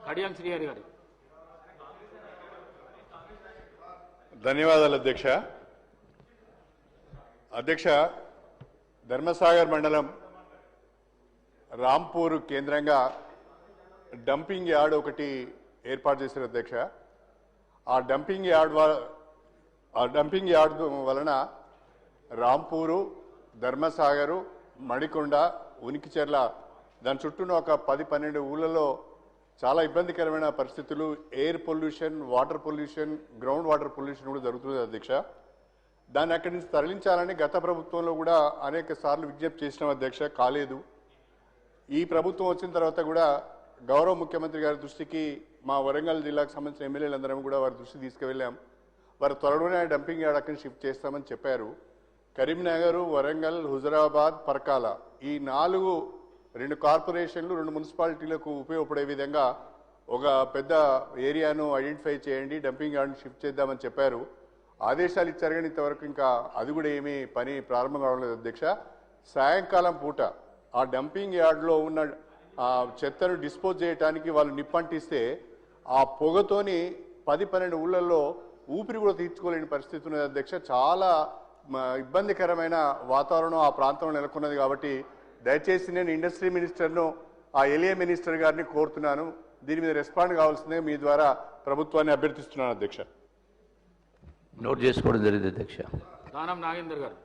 కడియం శ్రీహరి గారు. ధన్యవాదాలు అధ్యక్ష. అధ్యక్ష, ధర్మసాగర్ మండలం రాంపూర్ కేంద్రంగా డంపింగ్ యార్డ్ ఒకటి ఏర్పాటు చేశారు అధ్యక్ష. ఆ డంపింగ్ యార్డ్ వలన రాంపూరు, ధర్మసాగరు, మణికొండ, ఉనికిచెర్ల దాని చుట్టూన ఒక 10-12 ఊళ్ళలో చాలా ఇబ్బందికరమైన పరిస్థితులు, air pollution, water pollution, ground water pollution కూడా జరుగుతుంది అధ్యక్ష. దాన్ని అక్కడి నుంచి తరలించాలని గత ప్రభుత్వంలో కూడా అనేక సార్లు విజ్ఞప్తి చేసినాం అధ్యక్ష, కాలేదు. ఈ ప్రభుత్వం వచ్చిన తర్వాత కూడా గౌరవ ముఖ్యమంత్రి గారి దృష్టికి మా వరంగల్ జిల్లాకు సంబంధించిన ఎమ్మెల్యేలందరం కూడా వారి దృష్టికి తీసుకువెళ్ళాం. వారు త్వరలోనే డంపింగ్ యార్డ్ అక్కడిని షిఫ్ట్ చేస్తామని చెప్పారు. కరీంనగర్, వరంగల్, హుజరాబాద్, పర్కాల ఈ 2 కార్పొరేషన్లు, 2 మున్సిపాలిటీలకు ఉపయోగపడే విధంగా ఒక పెద్ద ఏరియాను ఐడెంటిఫై చేయండి, డంపింగ్ యార్డ్ని షిఫ్ట్ చేద్దామని చెప్పారు. ఆదేశాలు ఇచ్చారు కానీ ఇంతవరకు ఇంకా అది కూడా ఏమీ పని ప్రారంభం కావడం అధ్యక్ష. సాయంకాలం పూట ఆ డంపింగ్ యార్డ్లో ఉన్న చెత్తను డిస్పోజ్ చేయడానికి వాళ్ళు నిప్పంటిస్తే ఆ పొగతోని 10-12 ఊళ్ళల్లో ఊపిరి కూడా తీర్చుకోలేని పరిస్థితి ఉన్నది అధ్యక్ష. చాలా ఇబ్బందికరమైన వాతావరణం ఆ ప్రాంతంలో నెలకొన్నది. కాబట్టి దయచేసి నేను ఇండస్ట్రీ మినిస్టర్ను, ఆ ఎలియా మినిస్టర్ గారిని కోరుతున్నాను, దీని మీద రెస్పాండ్ కావాల్సిందే మీ ద్వారా ప్రభుత్వాన్ని అభ్యర్థిస్తున్నాను అధ్యక్ష. నోట్ చేసుకోవడం జరిగింది అధ్యక్ష. దానం నాగేందర్ గారు.